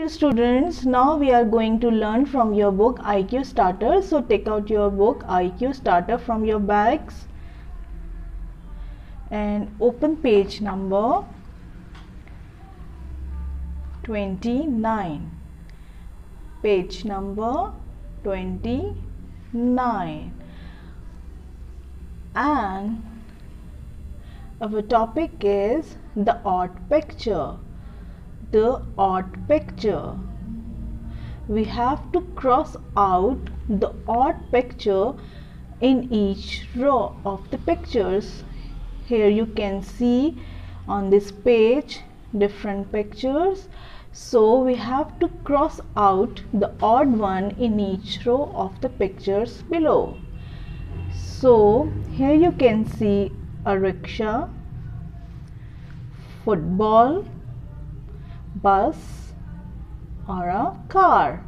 dear students, now we are going to learn from your book IQ Starter. So take out your book IQ Starter from your bags and open page number 29. Page number 29. And our topic is the odd picture. The odd picture. We have to cross out the odd picture in each row of the pictures. Here you can see on this page different pictures. So we have to cross out the odd one in each row of the pictures below. So here you can see a rickshaw, football, bus or a car.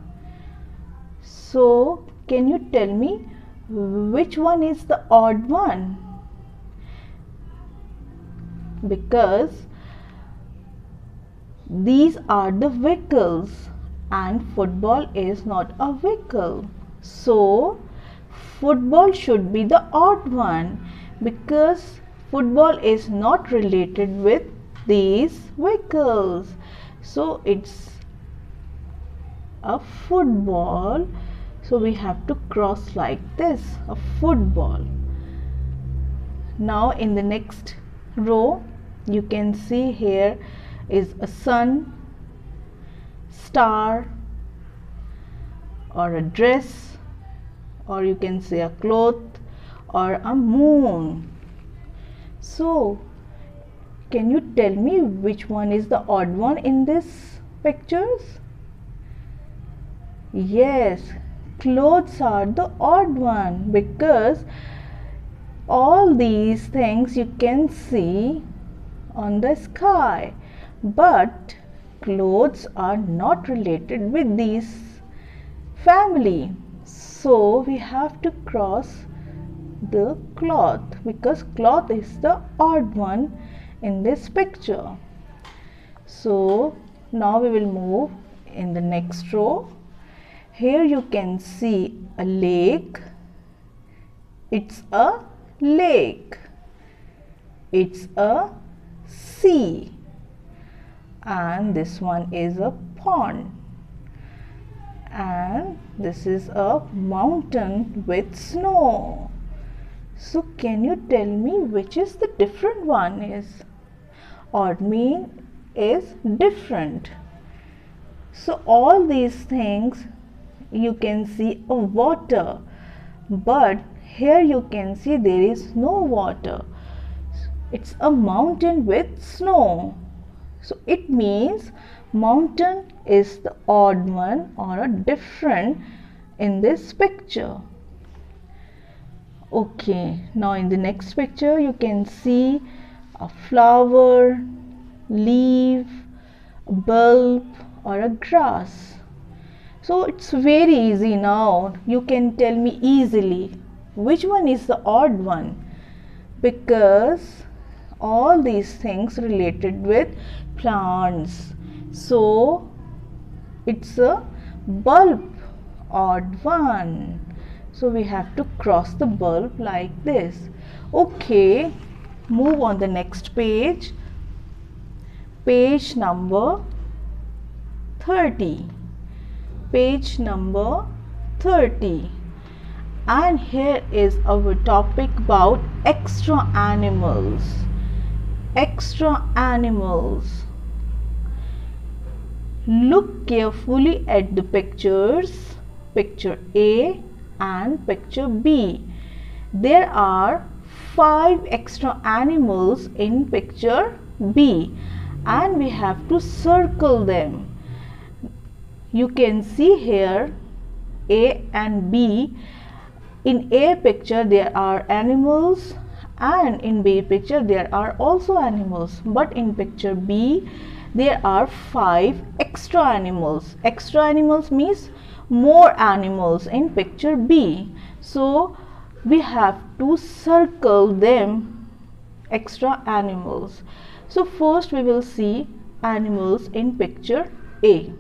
So can you tell me which one is the odd one? Because these are the vehicles and football is not a vehicle. So football should be the odd one because football is not related with these vehicles. So it's a football. So we have to cross like this, a football. Now in the next row you can see here is a sun, star or a dress, or you can say a cloth or a moon. So can you tell me which one is the odd one in these pictures? Yes, clothes are the odd one because all these things you can see on the sky, but clothes are not related with these family. So we have to cross the cloth because cloth is the odd one in this picture. So now we will move in the next row. Here you can see a lake. It's a lake. It's a sea. And this one is a pond. And this is a mountain with snow. So can you tell me which is the different one is? Odd mean is different. So all these things you can see a water, but here you can see there is no water. It's a mountain with snow. So it means mountain is the odd one or a different in this picture. Okay, now in the next picture you can see a flower, leaf, a bulb or a grass. So it's very easy now. You can tell me easily which one is the odd one because all these things related with plants. So it's a bulb, odd one. So we have to cross the bulb like this. Okay, move on the next page. Page number 30. Page number 30. And here is our topic about extra animals. Extra animals. Look carefully at the pictures, picture A and picture B. There are 5 extra animals in picture B and we have to circle them. You can see here A and B. In A picture there are animals and in B picture there are also animals, but in picture B there are 5 extra animals. Extra animals means more animals in picture B. So we have to circle them, extra animals. So first we will see animals in picture A.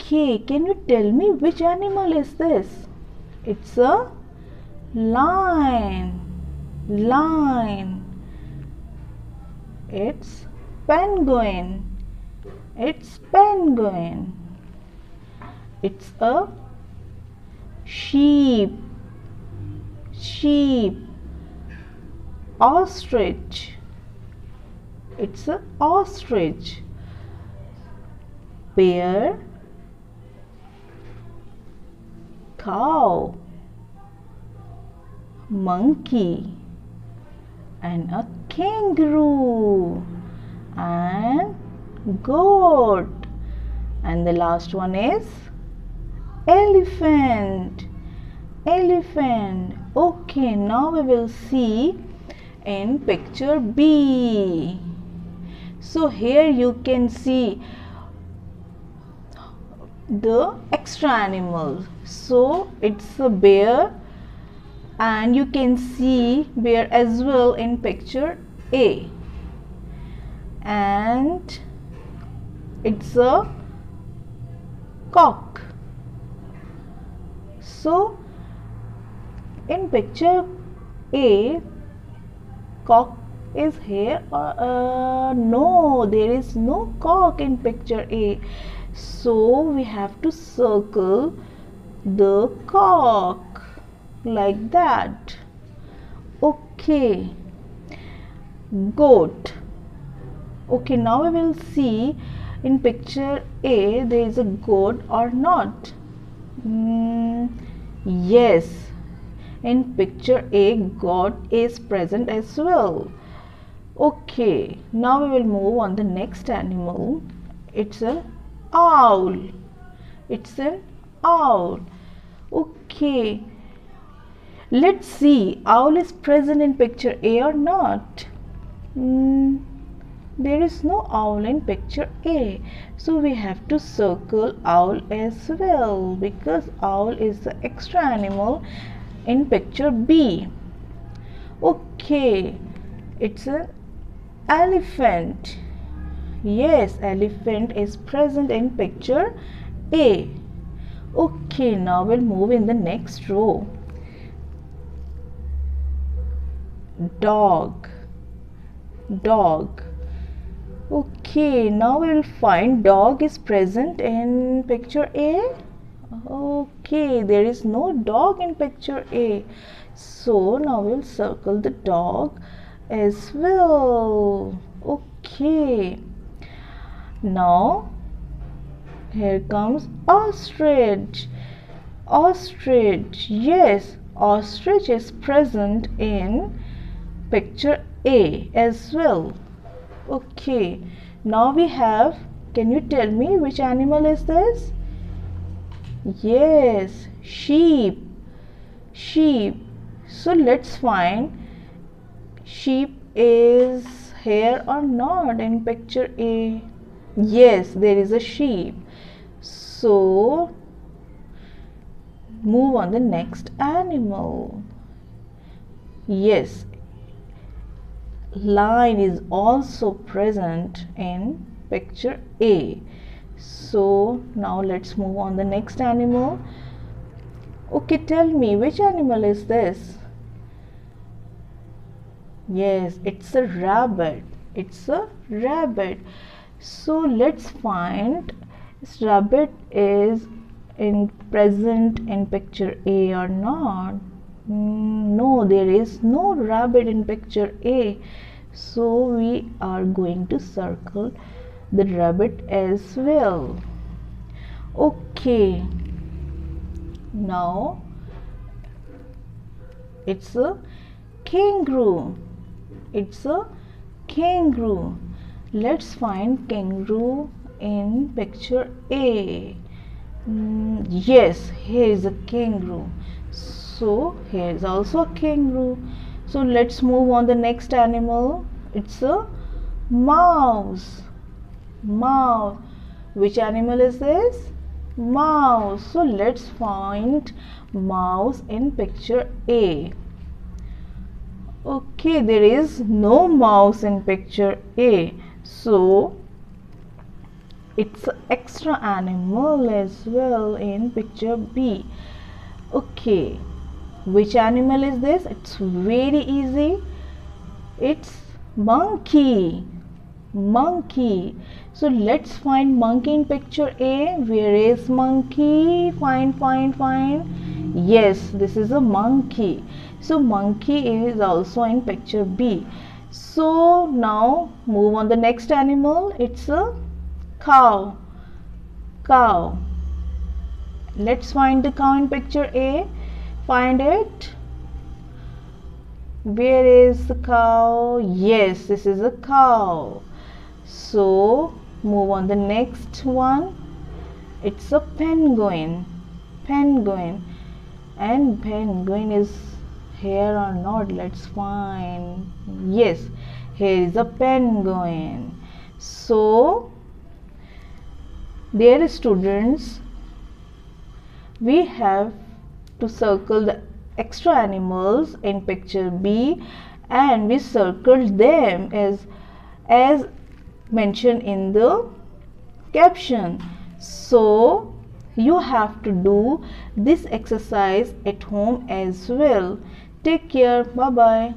Okay, can you tell me which animal is this? It's a lion. Lion. It's penguin. It's penguin. It's a sheep. Sheep. Ostrich. It's a ostrich. Bear. Cow. Monkey. And a kangaroo. And goat. And the last one is elephant. Elephant. Okay, now we will see in picture B. So here you can see the extra animals. So it's a bear, and you can see bear as well in picture A. And it's a cock. So in picture A, cock is here. No, there is no cock in picture A. So we have to circle the cock like that. Okay. Goat. Okay, now we will see in picture A there is a goat or not. Yes, in picture A goat is present as well. Okay, now we will move on the next animal. It's an owl. It's an owl. Okay, let's see, owl is present in picture A or not. There is no owl in picture A, so we have to circle owl as well, because owl is the extra animal in picture B. Okay, it's an elephant. Yes, elephant is present in picture A. Okay, now we'll move in the next row. Dog. Dog. Okay, now we will find dog is present in picture A. Okay, there is no dog in picture A. So now we will circle the dog as well. Okay. Now here comes ostrich. Ostrich. Yes, ostrich is present in picture A as well. Okay, now we have, can you tell me which animal is this? Yes, sheep. Sheep. So let's find sheep is here or not in picture A. Yes, there is a sheep. So move on the next animal. Yes, lion is also present in picture A. So now let's move on the next animal. Okay, tell me which animal is this? Yes, it's a rabbit. It's a rabbit. So let's find this rabbit is in present in picture A or not. No, there is no rabbit in picture A. So we are going to circle the rabbit as well. Okay. Now it's a kangaroo. It's a kangaroo. Let's find kangaroo in picture A. Yes, here is a kangaroo. So here is also a kangaroo. So let's move on the next animal. It's a mouse. Mouse. Which animal is this? Mouse. So let's find mouse in picture A. Okay, there is no mouse in picture A. So it's an extra animal as well in picture B. Okay, which animal is this? It's very easy. It's monkey. Monkey. So let's find monkey in picture A. Where is monkey? Find. Yes, this is a monkey. So monkey is also in picture B. So now move on the next animal. It's a cow. Cow. Let's find the cow in picture A. Find it. Where is the cow? Yes, this is a cow. So move on the next one. It's a penguin. Penguin. And penguin is here or not? Let's find. Yes, here is a penguin. So dear students, we have to circle the extra animals in picture B, and we circled them as mentioned in the caption. So you have to do this exercise at home as well. Take care. Bye bye.